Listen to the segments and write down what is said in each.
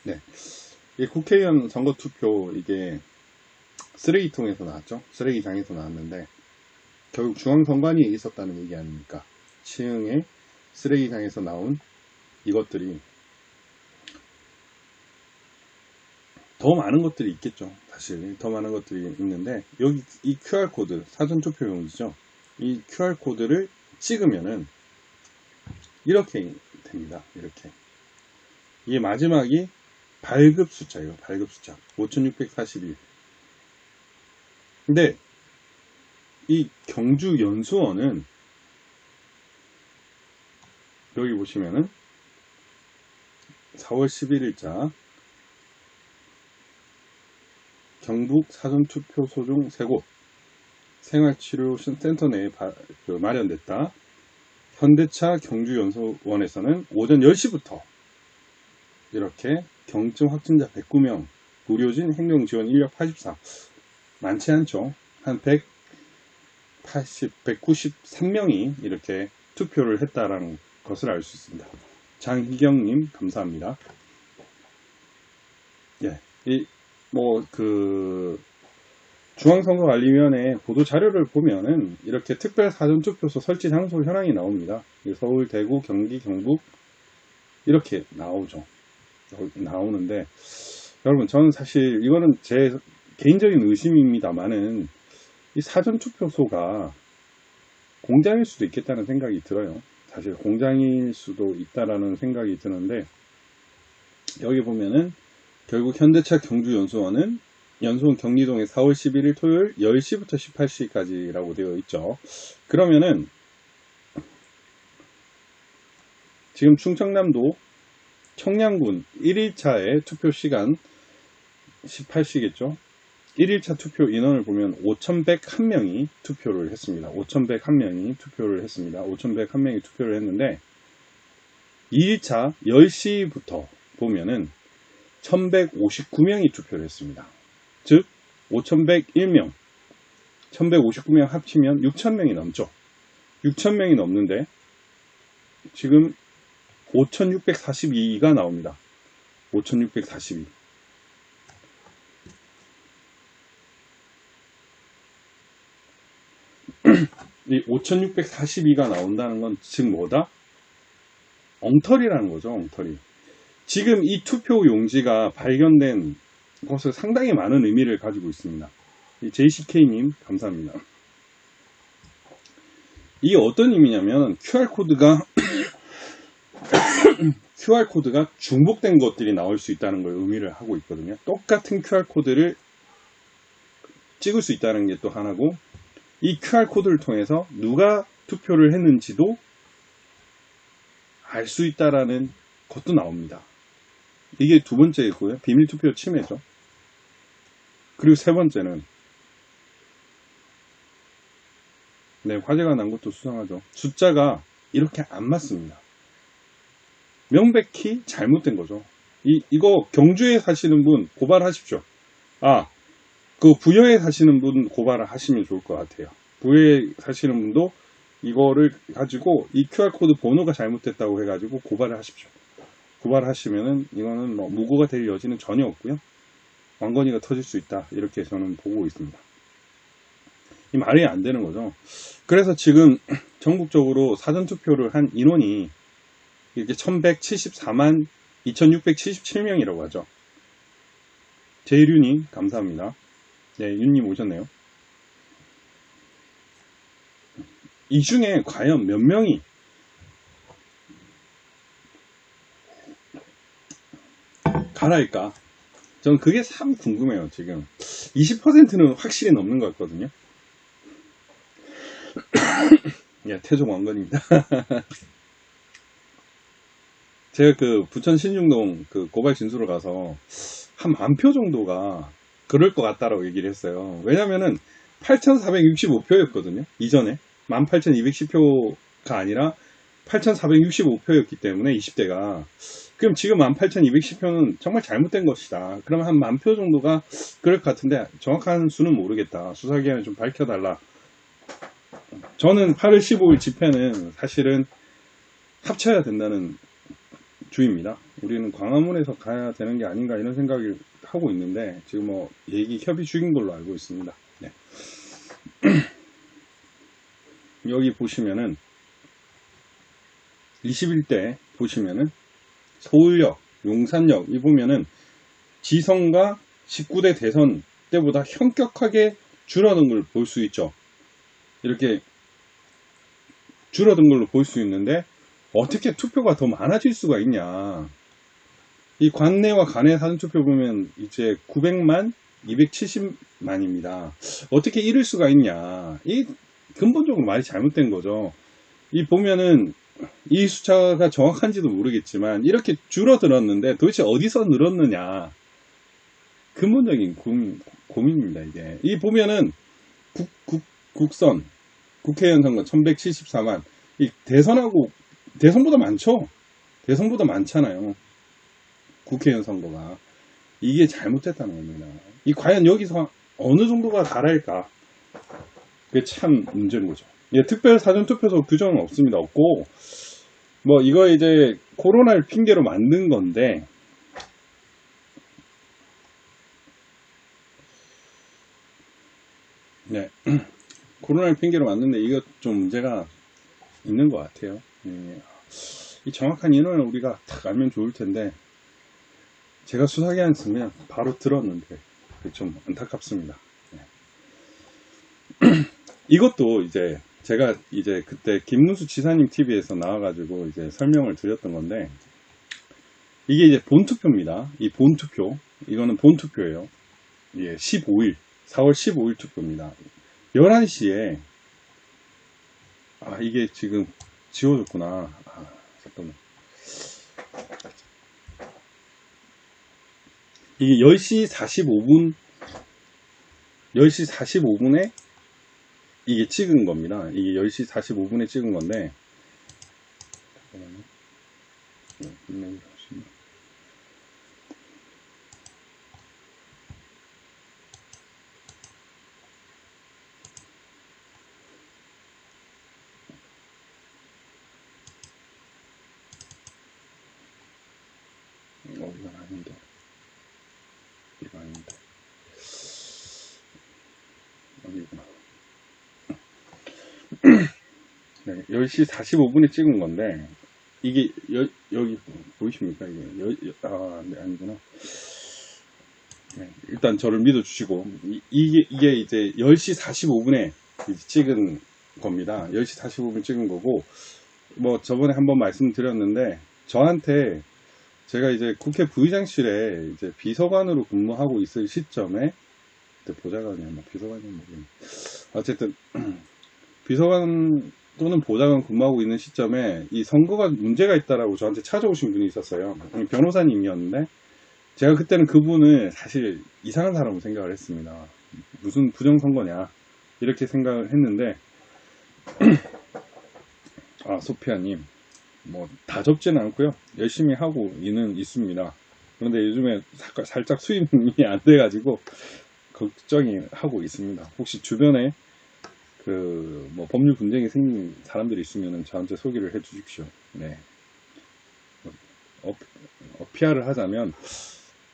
네. 이 국회의원 선거 투표 이게 쓰레기통에서 나왔죠. 쓰레기장에서 나왔는데 결국 중앙선관위에 있었다는 얘기 아닙니까? 시흥의 쓰레기장에서 나온 이것들이 더 많은 것들이 있겠죠. 사실 더 많은 것들이 있는데 여기 이 QR코드 사전투표용지죠. 이 QR코드를 찍으면은 이렇게 됩니다. 이렇게 이게 마지막이 발급 숫자예요. 발급 숫자 5641. 근데 이 경주 연수원은 여기 보시면은 4월 11일자 경북 사전투표소 중 3곳 생활치료센터 내에 마련됐다. 현대차 경주연수원에서는 오전 10시부터 이렇게 경증 확진자 109명, 의료진 행정지원 인력 84. 많지 않죠. 한 193명이 이렇게 투표를 했다라는 것을 알 수 있습니다. 장희경님 감사합니다. 예, 중앙선거관리위원회 보도자료를 보면은 이렇게 특별사전투표소 설치 장소 현황이 나옵니다. 서울, 대구, 경기, 경북 이렇게 나오는데 여러분 저는 사실 이거는 제 개인적인 의심입니다만은 이 사전투표소가 공장일 수도 있겠다는 생각이 들어요. 사실 공장일 수도 있다라는 생각이 드는데 여기 보면은 결국 현대차 경주연수원은 연수원 경리동에 4월 11일 토요일 10시부터 18시까지라고 되어 있죠. 그러면은 지금 충청남도 청량군 1일차의 투표 시간 18시겠죠. 1일차 투표 인원을 보면 5,101명이 투표를 했습니다. 5,101명이 투표를 했습니다. 5,101명이 투표를 했는데 2일차 10시부터 보면은 1,159명이 투표를 했습니다. 즉 5,101명 1,159명 합치면 6,000명이 넘죠. 6,000명이 넘는데 지금 5,642가 나옵니다. 5,642. 이 5,642가 나온다는 건 즉 뭐다? 엉터리라는 거죠. 엉터리. 지금 이 투표 용지가 발견된 것은 상당히 많은 의미를 가지고 있습니다. JCK님 감사합니다. 이게 어떤 의미냐면 QR코드가 중복된 것들이 나올 수 있다는 걸 의미를 하고 있거든요. 똑같은 QR코드를 찍을 수 있다는 게 또 하나고 이 QR코드를 통해서 누가 투표를 했는지도 알 수 있다라는 것도 나옵니다. 이게 두 번째고요. 비밀투표 침해죠. 그리고 세 번째는 화재가 난 것도 수상하죠. 숫자가 이렇게 안 맞습니다. 명백히 잘못된 거죠. 이거 경주에 사시는 분 고발하십시오. 그 부여에 사시는 분 고발을 하시면 좋을 것 같아요. 부여에 사시는 분도 이거를 가지고 이 QR코드 번호가 잘못됐다고 해가지고 고발을 하십시오. 고발하시면은 이거는 무고가 될 여지는 전혀 없고요. 왕건이가 터질 수 있다. 이렇게 저는 보고 있습니다. 이 말이 안 되는 거죠. 그래서 지금 전국적으로 사전투표를 한 인원이 이렇게 1174만 2677명이라고 하죠. 제이류님 감사합니다. 네, 윤님 오셨네요. 이 중에 과연 몇 명이 가라일까? 전 그게 참 궁금해요. 지금 20%는 확실히 넘는 것 같거든요. 예, 태종 왕건입니다. 제가 그 부천 신중동 그 고발 진술을 가서 한 10,000표 정도가 그럴 것 같다라고 얘기를 했어요. 왜냐면은 8,465표였거든요. 이전에 18,210표가 아니라 8,465표였기 때문에 20대가 그럼 지금 18,210표는 정말 잘못된 것이다. 그럼 한 10,000표 정도가 그럴 것 같은데 정확한 수는 모르겠다. 수사기관에 좀 밝혀달라. 저는 8월 15일 집회는 사실은 합쳐야 된다는 주입니다. 우리는 광화문에서 가야 되는 게 아닌가 이런 생각을 하고 있는데 지금 뭐 얘기 협의 중인 걸로 알고 있습니다. 네. 여기 보시면은 21대 보시면은 서울역, 용산역 이 보면은 지선과 19대 대선 때보다 현격하게 줄어든 걸 볼 수 있죠. 이렇게 줄어든 걸로 볼 수 있는데 어떻게 투표가 더 많아질 수가 있냐. 이 관내와 관내 사전투표 보면 이제 900만, 270만입니다. 어떻게 이럴 수가 있냐. 이 근본적으로 말이 잘못된 거죠. 이 보면은 이 숫자가 정확한지도 모르겠지만 이렇게 줄어들었는데 도대체 어디서 늘었느냐. 근본적인 고민입니다, 이게. 이 보면은 국선, 국회의원 선거 1174만. 이 대선보다 많죠? 대선보다 많잖아요. 국회의원 선거가. 이게 잘못됐다는 겁니다. 이 과연 여기서 어느 정도가 달할까? 그게 참 문제인 거죠. 예, 특별 사전투표소 규정은 없습니다. 없고, 뭐, 이거 이제 코로나를 핑계로 만든 건데, 네. 코로나를 핑계로 만드는데 이거 좀 문제가 있는 것 같아요. 예. 이 정확한 인원을 우리가 딱 알면 좋을 텐데, 제가 수사기관 쓰면 바로 들었는데, 좀 안타깝습니다. 예. 이것도 이제 제가 이제 그때 김문수 지사님 TV에서 나와가지고 이제 설명을 드렸던 건데, 이게 이제 본투표입니다. 이 본투표, 이거는 본투표예요. 예, 15일, 4월 15일 투표입니다. 11시에, 이게 지금 지워졌구나. 잠깐만. 이게 10시 45분, 10시 45분에 이게 찍은 겁니다. 이게 10시 45분에 찍은 건데, 이건 아닌데. 이거 아닌데. 여기구나. 네, 10시 45분에 찍은 건데, 이게, 여기, 보이십니까? 이게, 네, 아니구나. 네, 일단 저를 믿어주시고, 이게 이제 10시 45분에 찍은 겁니다. 10시 45분 찍은 거고, 뭐, 저번에 한번 말씀드렸는데, 저한테 제가 이제 국회 부의장실에 이제 비서관으로 근무하고 있을 시점에, 그때 보좌관이야, 뭐, 비서관이야, 뭐, 어쨌든, 비서관 또는 보좌관 근무하고 있는 시점에 이 선거가 문제가 있다라고 저한테 찾아오신 분이 있었어요. 변호사님이었는데, 제가 그때는 그분을 사실 이상한 사람으로 생각을 했습니다. 무슨 부정선거냐, 이렇게 생각을 했는데, 소피아님, 뭐, 다 접지는 않고요. 열심히 하고 있습니다. 그런데 요즘에 살짝 수입이 안 돼가지고, 걱정이 하고 있습니다. 혹시 주변에 뭐 법률 분쟁이 생긴 사람들이 있으면 저한테 소개를 해 주십시오. 네. PR을 하자면,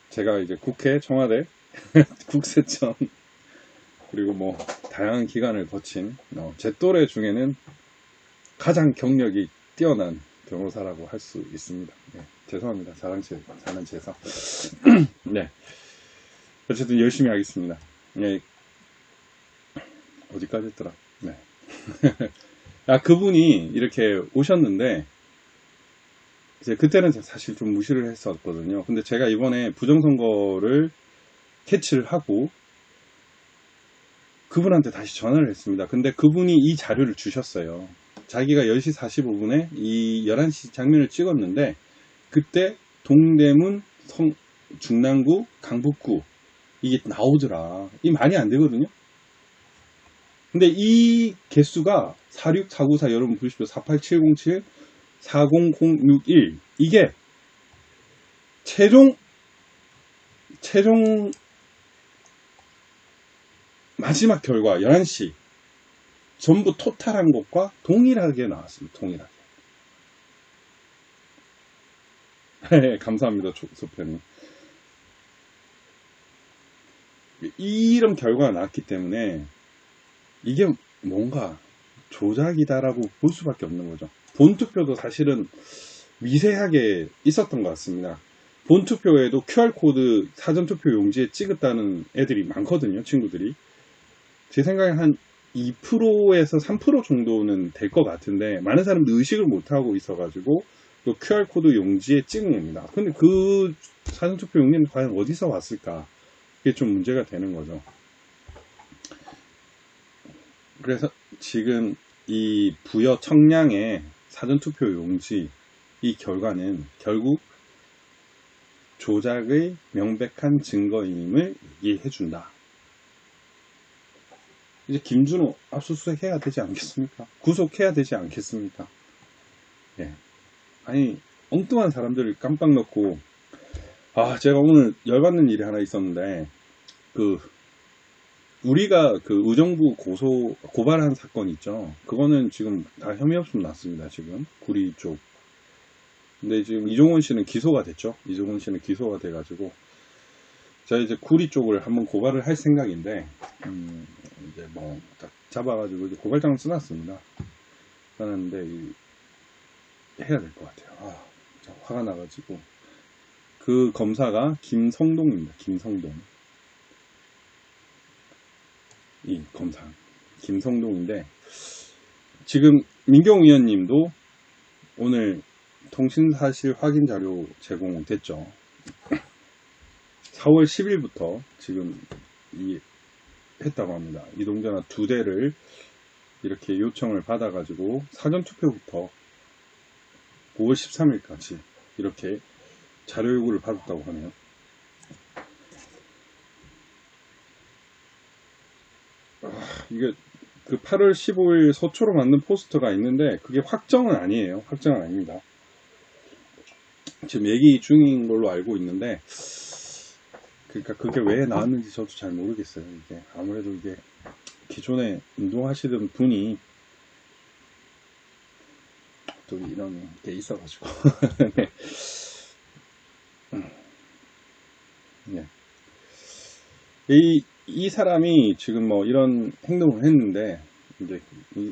제가 이제 국회, 청와대, 국세청, 그리고 뭐, 다양한 기관을 거친, 제 또래 중에는 가장 경력이 뛰어난 변호사라고 할 수 있습니다. 네. 죄송합니다. 잘난 체해서. 네. 어쨌든 열심히 하겠습니다. 네. 어디까지 했더라? 네. 그분이 이렇게 오셨는데, 이제 그때는 사실 좀 무시를 했었거든요. 근데 제가 이번에 부정선거를 캐치를 하고, 그분한테 다시 전화를 했습니다. 근데 그분이 이 자료를 주셨어요. 자기가 10시 45분에 이 11시 장면을 찍었는데, 그때 동대문, 중랑구, 강북구, 이게 나오더라. 이 많이 안 되거든요. 근데 이 개수가 46494 여러분 보십시오. 48707, 40061 이게 최종 마지막 결과 11시 전부 토탈한 것과 동일하게 나왔습니다. 동일하게. 네, 감사합니다, 소편님. 이런 결과가 나왔기 때문에 이게 뭔가 조작이다라고 볼 수밖에 없는 거죠. 본투표도 사실은 미세하게 있었던 것 같습니다. 본투표에도 QR코드 사전투표 용지에 찍었다는 애들이 많거든요, 친구들이. 제 생각에 한 2%에서 3% 정도는 될 것 같은데, 많은 사람들이 의식을 못하고 있어가지고 또 QR코드 용지에 찍은 겁니다. 근데 그 사전투표 용지는 과연 어디서 왔을까? 이게 좀 문제가 되는 거죠. 그래서 지금 이 부여 청량의 사전투표 용지, 이 결과는 결국 조작의 명백한 증거임을 얘기해준다. 이제 김준호 압수수색 해야 되지 않겠습니까? 구속해야 되지 않겠습니까? 예. 아니, 엉뚱한 사람들을 깜빡 넣고, 제가 오늘 열받는 일이 하나 있었는데, 우리가 의정부 고발한 사건 있죠? 그거는 지금 다 혐의 없음 났습니다, 지금. 구리 쪽. 근데 지금 이종원 씨는 기소가 됐죠? 이종원 씨는 기소가 돼가지고, 제가 이제 구리 쪽을 한번 고발을 할 생각인데, 이제 딱 잡아가지고 이제 고발장을 써놨습니다. 써놨는데, 해야 될 것 같아요. 화가 나가지고. 그 검사가 김성동입니다. 김성동. 이 검사. 김성동인데, 지금 민경 의원님도 오늘 통신사실 확인 자료 제공됐죠. 4월 10일부터 지금 했다고 합니다. 이동전화 2대를 이렇게 요청을 받아가지고 사전투표부터 5월 13일까지 이렇게 자료 요구를 받았다고 하네요. 이게 그 8월 15일 서초로 만든 포스터가 있는데 그게 확정은 아니에요. 확정은 아닙니다. 지금 얘기 중인 걸로 알고 있는데, 그러니까 그게 왜 나왔는지 저도 잘 모르겠어요. 이게 아무래도 이게 기존에 운동하시던 분이 또 이런 게 있어가지고 네. 이 사람이 지금 이런 행동을 했는데, 이제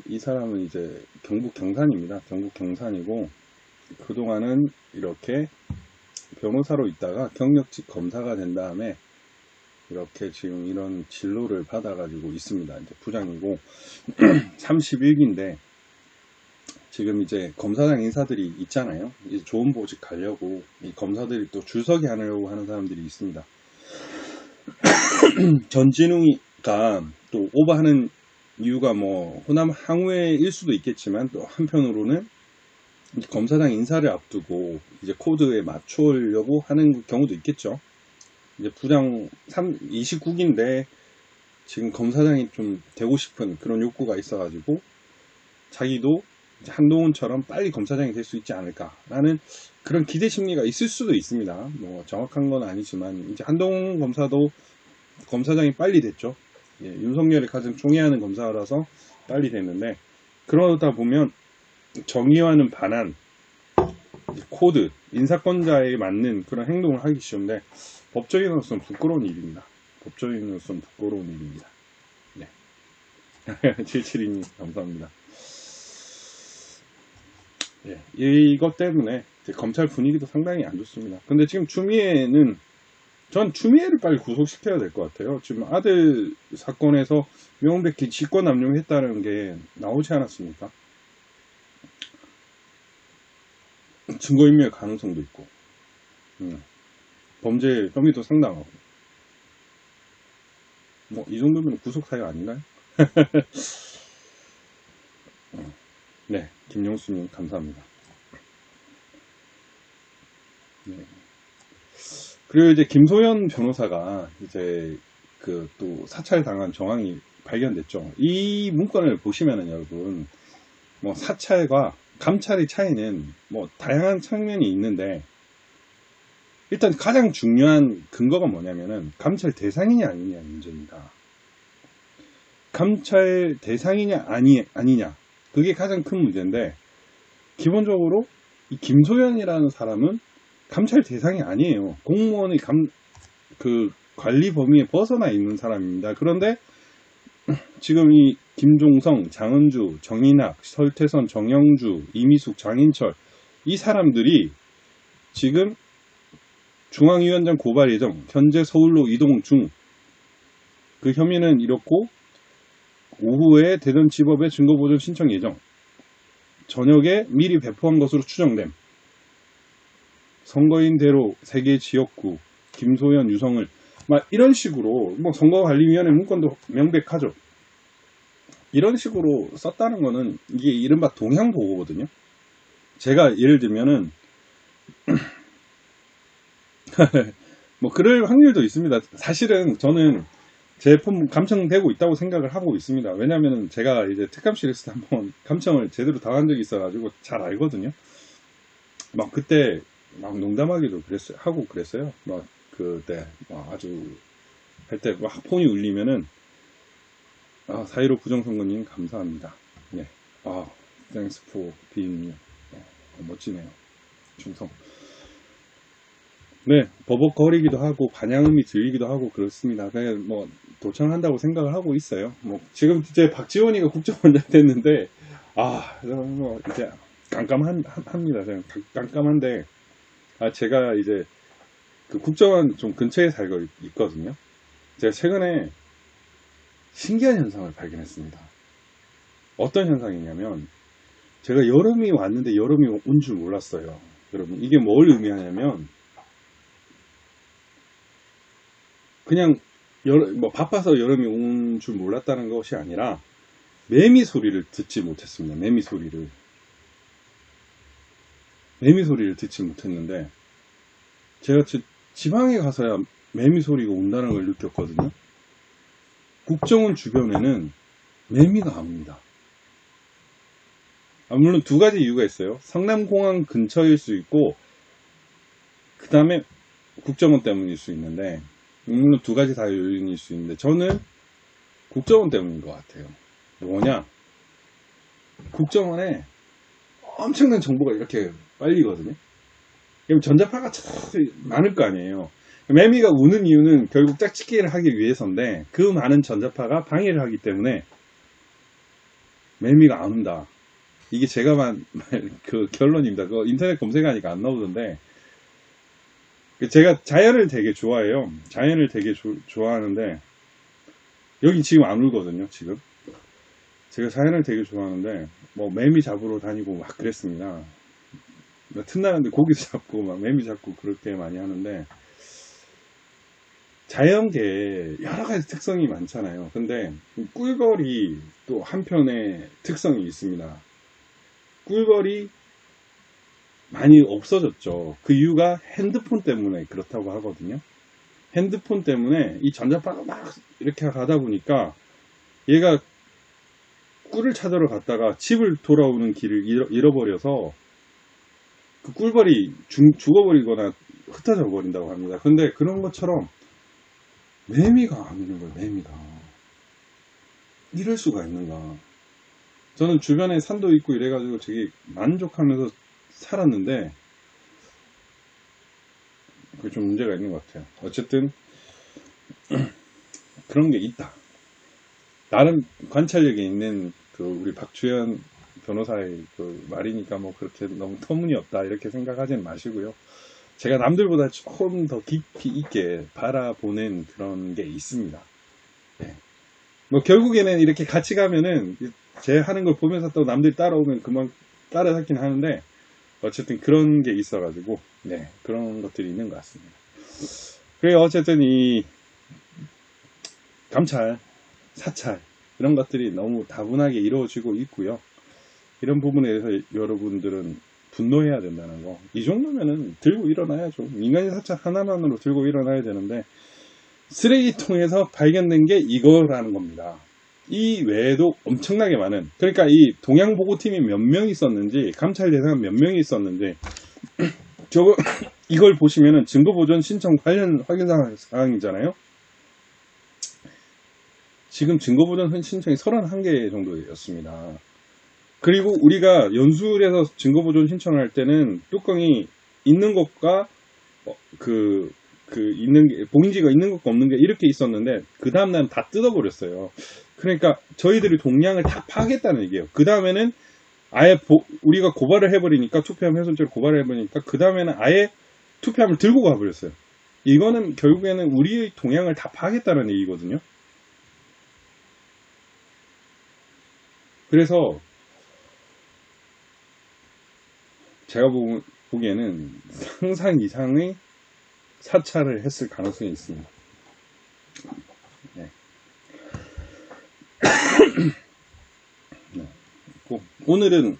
이 사람은 이제 경북 경산입니다. 경북 경산이고, 그동안은 이렇게 변호사로 있다가 경력직 검사가 된 다음에 이렇게 지금 이런 진로를 받아가지고 있습니다. 이제 부장이고 31기인데, 지금 이제 검사장 인사들이 있잖아요. 이제 좋은 보직 가려고 이 검사들이 또 줄서기 하려고 하는 사람들이 있습니다. 전진웅이가 또 오버하는 이유가 호남 항우회일 수도 있겠지만, 또 한편으로는 검사장 인사를 앞두고 이제 코드에 맞추려고 하는 경우도 있겠죠. 이제 부장 29기인데 지금 검사장이 좀 되고 싶은 그런 욕구가 있어가지고, 자기도 이제 한동훈처럼 빨리 검사장이 될 수 있지 않을까라는 그런 기대 심리가 있을 수도 있습니다. 정확한 건 아니지만, 이제 한동훈 검사도 검사장이 빨리 됐죠. 예, 윤석열이 가장 총애하는 검사라서 빨리 됐는데, 그러다 보면 정의와는 반한 코드, 인사권자에 맞는 그런 행동을 하기 쉬운데, 법조인으로서는 부끄러운 일입니다. 법조인으로서는 부끄러운 일입니다. 네. 772님 감사합니다. 예, 이것 때문에 검찰 분위기도 상당히 안 좋습니다. 근데 지금 전 추미애를 빨리 구속시켜야 될 것 같아요. 지금 아들 사건에서 명백히 직권남용했다는 게 나오지 않았습니까? 증거인멸 가능성도 있고, 범죄 혐의도 상당하고, 이 정도면 구속 사유 아닌가요? 네, 김영수님 감사합니다. 네. 그리고 이제 김소연 변호사가 이제 또 사찰 당한 정황이 발견됐죠. 이 문건을 보시면은 여러분, 사찰과 감찰의 차이는 다양한 측면이 있는데, 일단 가장 중요한 근거가 뭐냐면은 감찰 대상이냐 아니냐 문제입니다. 감찰 대상이냐 아니냐, 그게 가장 큰 문제인데, 기본적으로 이 김소연이라는 사람은 감찰 대상이 아니에요. 공무원의 그 관리 범위에 벗어나 있는 사람입니다. 그런데 지금 이 김종성, 장은주, 정인학, 설태선, 정영주, 이미숙, 장인철 이 사람들이 지금 중앙위원장 고발 예정, 현재 서울로 이동 중. 그 혐의는 이렇고 오후에 대전지법에 증거보존 신청 예정. 저녁에 미리 배포한 것으로 추정됨. 선거인대로 3개 지역구 김소연, 유성을 막 이런 식으로 뭐 선거관리위원회 문건도 명백하죠. 이런 식으로 썼다는 거는 이게 이른바 동향보고거든요. 제가 예를 들면은 뭐 그럴 확률도 있습니다. 사실은 저는 제 폰 감청되고 있다고 생각을 하고 있습니다. 왜냐면은 제가 이제 특감실에서 한번 감청을 제대로 당한 적이 있어가지고 잘 알거든요. 막 그때 막 농담하기도 하고 그랬어요. 막 그때 막 아주 할 때 막 폰이 울리면은 사이로 부정선거님 감사합니다. 네. thanks for being you. 멋지네요. 충성. 네, 버벅거리기도 하고 반향음이 들리기도 하고 그렇습니다. 그냥 뭐 도청한다고 생각을 하고 있어요. 뭐 지금 이제 박지원이가 국정원장 됐는데 뭐 이제 깜깜합니다. 그냥 깜깜한데 제가 이제 그 국정원 좀 근처에 살고 있거든요. 제가 최근에 신기한 현상을 발견했습니다. 어떤 현상이냐면 제가 여름이 왔는데 여름이 온 줄 몰랐어요. 여러분 이게 뭘 의미하냐면 그냥 뭐 바빠서 여름이 온 줄 몰랐다는 것이 아니라 매미 소리를 듣지 못했습니다. 매미 소리를 듣지 못했는데 제가 지방에 가서야 매미 소리가 온다는 걸 느꼈거든요. 국정원 주변에는 매미가 안 옵니다. 물론 두 가지 이유가 있어요. 성남공항 근처일 수 있고 그 다음에 국정원 때문일 수 있는데 물론 두 가지 다 요인일 수 있는데 저는 국정원 때문인 것 같아요. 뭐냐? 국정원에 엄청난 정보가 이렇게 빨리거든요. 그럼 전자파가 참 많을 거 아니에요. 매미가 우는 이유는 결국 짝짓기를 하기 위해서인데 그 많은 전자파가 방해를 하기 때문에 매미가 안 온다. 이게 제가 그 결론입니다. 그 인터넷 검색하니까 안 나오던데 제가 자연을 되게 좋아해요. 자연을 되게 좋아하는데 여기 지금 안 울거든요. 지금 제가 자연을 되게 좋아하는데 뭐 매미 잡으러 다니고 막 그랬습니다. 틈나는데 고기도 잡고 막 매미 잡고 그렇게 많이 하는데 자연계에 여러 가지 특성이 많잖아요. 근데 꿀벌이 또 한편의 특성이 있습니다. 꿀벌이 많이 없어졌죠. 그 이유가 핸드폰 때문에 그렇다고 하거든요. 핸드폰 때문에 이 전자파가 막 이렇게 가다 보니까 얘가 꿀을 찾으러 갔다가 집을 돌아오는 길을 잃어버려서 그 꿀벌이 죽어버리거나 흩어져 버린다고 합니다. 근데 그런 것처럼 매미가 안 오는 거예요. 매미가 이럴 수가 있는가. 저는 주변에 산도 있고 이래가지고 되게 만족하면서 살았는데 그게 좀 문제가 있는 것 같아요. 어쨌든 그런 게 있다. 나름 관찰력이 있는 그 우리 박주현 변호사의 그 말이니까 뭐 그렇게 너무 터무니없다 이렇게 생각하지는 마시고요. 제가 남들보다 조금 더 깊이 있게 바라보는 그런 게 있습니다. 네. 뭐 결국에는 이렇게 같이 가면은 제 하는 걸 보면서 또 남들이 따라오면 그만 따라잡긴 하는데 어쨌든 그런 게 있어가지고 네 그런 것들이 있는 것 같습니다. 그래요. 어쨌든 이 감찰, 사찰 이런 것들이 너무 다분하게 이루어지고 있고요. 이런 부분에 대해서 여러분들은 분노해야 된다는 거. 이 정도면은 들고 일어나야죠. 민간인 사찰 하나만으로 들고 일어나야 되는데 쓰레기통에서 발견된 게 이거라는 겁니다. 이 외에도 엄청나게 많은, 그러니까 이 동양보고팀이 몇 명이 있었는지, 감찰 대상은 몇 명이 있었는지, 이걸 보시면은 증거보존 신청 관련 확인 사항이잖아요. 지금 증거보존 신청이 31개 정도였습니다. 그리고 우리가 연수에서 증거보존 신청을 할 때는 뚜껑이 있는 것과 있는 게, 봉지가 있는 것과 없는 게 이렇게 있었는데, 그 다음날은 다 뜯어버렸어요. 그러니까 저희들이 동량을 다 파악했다는 얘기예요. 그 다음에는 아예 우리가 고발을 해버리니까, 투표함 훼손죄로 고발을 해버리니까, 그 다음에는 아예 투표함을 들고 가버렸어요. 이거는 결국에는 우리의 동향을 다 파악했다는 얘기거든요. 그래서 제가 보기에는 상상 이상의 사찰을 했을 가능성이 있습니다. 네. 네. 오늘은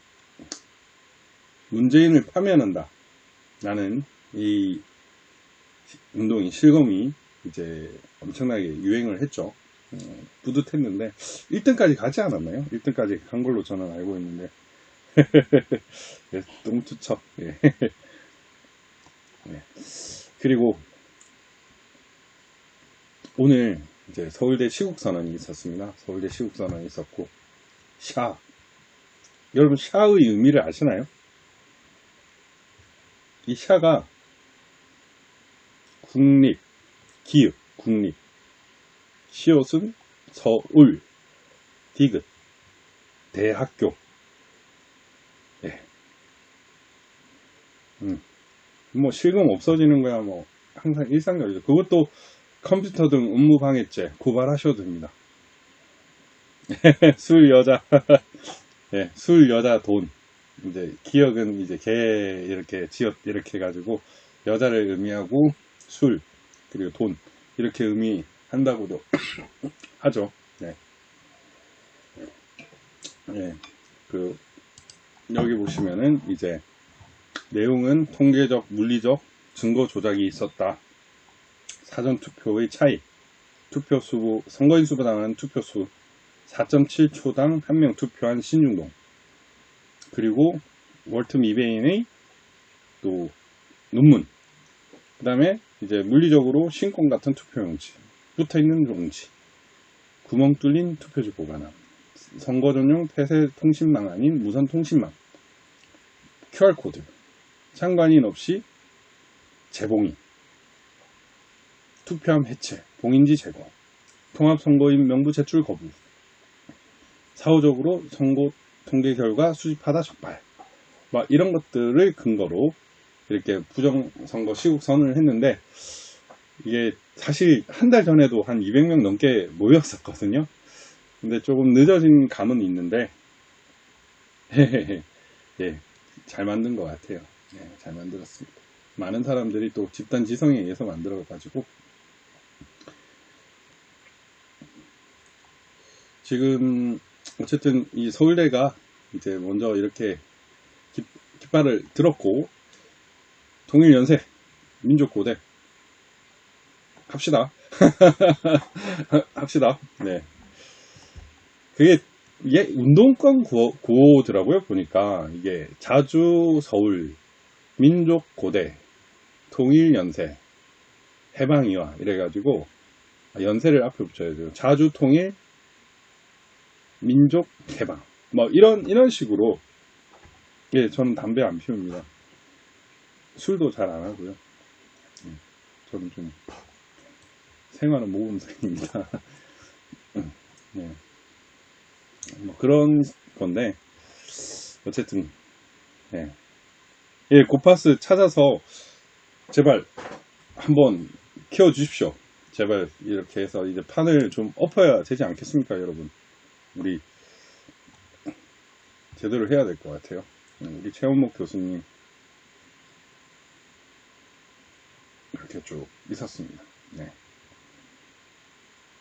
문재인을 파면한다 라는 이 운동이, 실검이 이제 엄청나게 유행을 했죠. 뿌듯했는데 1등까지 가지 않았나요? 1등까지 간 걸로 저는 알고 있는데 네, 똥투척. 예. 네. 그리고 오늘 이제 서울대 시국선언이 있었습니다. 서울대 시국선언이 있었고, 샤, 여러분 샤의 의미를 아시나요? 이 샤가 국립, 기읍, 국립, 시옷은 서울, 디귿, 대학교. 예. 뭐 실검 없어지는 거야 뭐 항상 일상적이죠. 그것도 컴퓨터 등 업무 방해죄 고발하셔도 됩니다. 술, 여자, 예, 술, 여자, 돈. 이제 기억은 이제 개 이렇게 지읒 이렇게 해가지고 여자를 의미하고 술 그리고 돈 이렇게 의미한다고도 하죠. 네. 네. 여기 보시면은 이제 내용은 통계적, 물리적 증거 조작이 있었다. 사전투표의 차이, 투표수, 선거인 수보다 많은 투표수, 4.7초당 1명 투표한 신중동, 그리고 월트 미베인의 또 논문, 그 다음에 이제 물리적으로 신권 같은 투표용지, 붙어있는 용지, 구멍 뚫린 투표지 보관함, 선거 전용 폐쇄 통신망 아닌 무선 통신망, QR코드, 상관인 없이 재봉인, 투표함 해체, 봉인지 제거, 통합선거인 명부 제출 거부, 사후적으로 선거 통계 결과 수집하다 적발, 막 이런 것들을 근거로 이렇게 부정선거 시국선언을 했는데, 이게 사실 한 달 전에도 한 200명 넘게 모였었거든요. 근데 조금 늦어진 감은 있는데 예, 잘 만든 것 같아요. 예, 잘 만들었습니다. 많은 사람들이 또 집단 지성에 의해서 만들어가지고 지금 어쨌든 이 서울대가 이제 먼저 이렇게 깃발을 들었고, 통일연세, 민족고대 합시다. 합시다. 네. 그게 운동권 구호더라고요. 보니까 이게 자주 서울, 민족고대, 통일연세, 해방이와 이래가지고 연세를 앞에 붙여야 돼요. 자주 통일, 민족 해방, 뭐 이런 식으로. 예, 저는 담배 안 피웁니다. 술도 잘 안 하고요. 저는 좀 생활은 모범생입니다. 네. 뭐 그런 건데 어쨌든 예, 고파스 찾아서 제발 한번 키워 주십시오. 제발 이렇게 해서 이제 판을 좀 엎어야 되지 않겠습니까, 여러분? 우리 제대로 해야 될 것 같아요. 우리 최원목 교수님 이렇게 쭉 있었습니다. 네.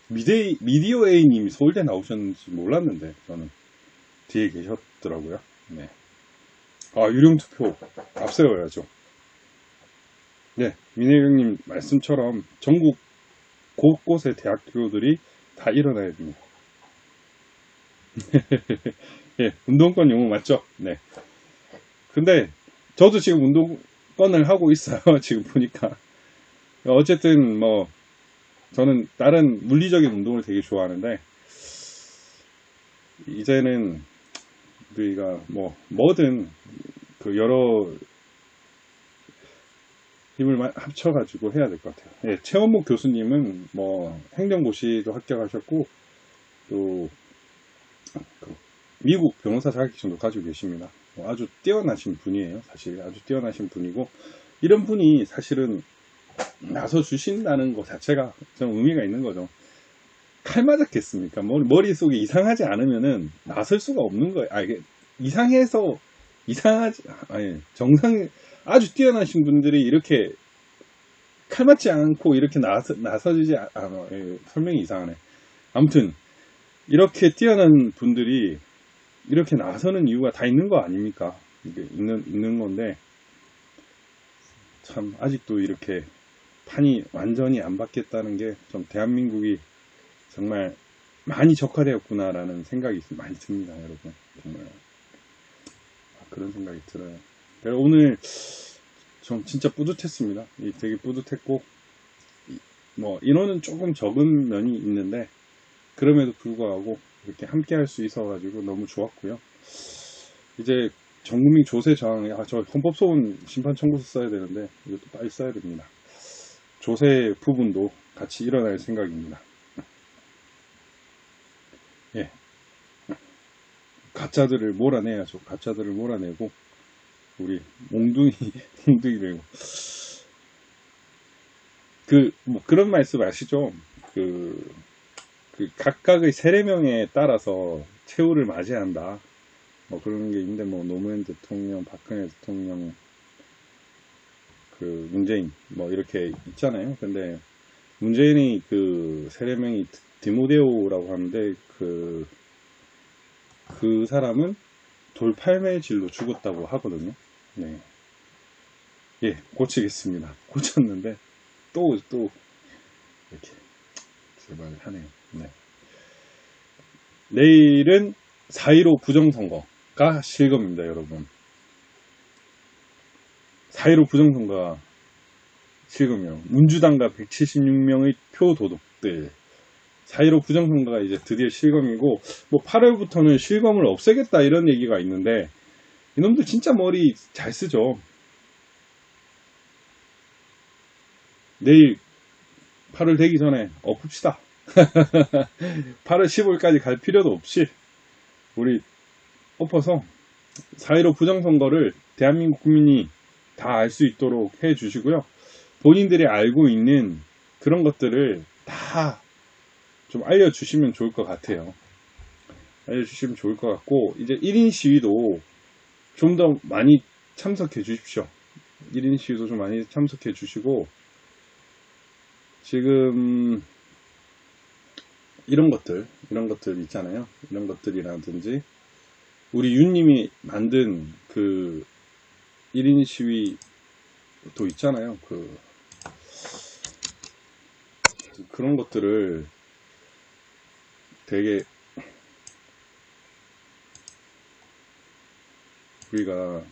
미디어 A님이 서울대 나오셨는지 몰랐는데 저는 뒤에 계셨더라고요. 네. 아, 유령투표 앞세워야죠. 네, 민혜경님 말씀처럼 전국 곳곳의 대학교들이 다 일어나야 됩니다. 예, 운동권 용어 맞죠? 네. 근데 저도 지금 운동권을 하고 있어요. 지금 보니까. 어쨌든 뭐 저는 다른 물리적인 운동을 되게 좋아하는데 이제는 우리가 뭐든 그 여러 힘을 합쳐가지고 해야 될 것 같아요. 예, 최원목 교수님은 뭐 행정고시도 합격하셨고 또 그 미국 변호사 자격증도 가지고 계십니다. 아주 뛰어나신 분이에요. 사실 아주 뛰어나신 분이고 이런 분이 사실은 나서 주신다는 것 자체가 좀 의미가 있는 거죠. 칼 맞았겠습니까? 머릿속에 이상하지 않으면은 나설 수가 없는 거예요. 이게 이상해서 이상하지 아니 정상 아주 뛰어나신 분들이 이렇게 칼 맞지 않고 이렇게 나서지지 않아. 설명이 이상하네. 아무튼 이렇게 뛰어난 분들이 이렇게 나서는 이유가 다 있는 거 아닙니까? 이게 있는 건데 참 아직도 이렇게 판이 완전히 안 바뀌었다는 게 좀 대한민국이 정말 많이 적화되었구나라는 생각이 많이 듭니다, 여러분. 정말 그런 생각이 들어요. 그래서 오늘 좀 진짜 뿌듯했습니다. 되게 뿌듯했고 뭐 인원은 조금 적은 면이 있는데 그럼에도 불구하고 이렇게 함께 할 수 있어가지고 너무 좋았고요. 이제 전국민 조세 저항에 저 헌법소원 심판 청구서 써야 되는데 이것도 빨리 써야 됩니다. 조세 부분도 같이 일어날 생각입니다. 예, 가짜들을 몰아내야죠. 가짜들을 몰아내고 우리 몽둥이 되고 뭐 그런 말씀 아시죠? 각각의 세례명에 따라서 최후를 맞이한다. 뭐 그런 게 있는데 뭐 노무현 대통령, 박근혜 대통령, 문재인 뭐 이렇게 있잖아요. 근데 문재인이 세례명이 디모데오라고 하는데 그 사람은 돌팔매질로 죽었다고 하거든요. 네. 예, 고치겠습니다. 고쳤는데 또 이렇게 제발 하네요. 네. 내일은 4.15 부정선거가 실검입니다, 여러분. 4.15 부정선거가 실검이요. 민주당과 176명의 표 도둑들. 4.15 부정선거가 이제 드디어 실검이고, 뭐 8월부터는 실검을 없애겠다 이런 얘기가 있는데, 이놈들 진짜 머리 잘 쓰죠. 내일 8월 되기 전에 엎읍시다. 8월 15일까지 갈 필요도 없이 우리 엎어서 4.15 부정선거를 대한민국 국민이 다 알 수 있도록 해 주시고요. 본인들이 알고 있는 그런 것들을 다 좀 알려주시면 좋을 것 같아요. 알려주시면 좋을 것 같고, 이제 1인 시위도 좀 더 많이 참석해 주십시오. 1인 시위도 좀 많이 참석해 주시고, 지금 이런 것들 있잖아요. 이런 것들이라든지 우리 윤님이 만든 1인 시위도 있잖아요. 그런 것들을 되게 우리가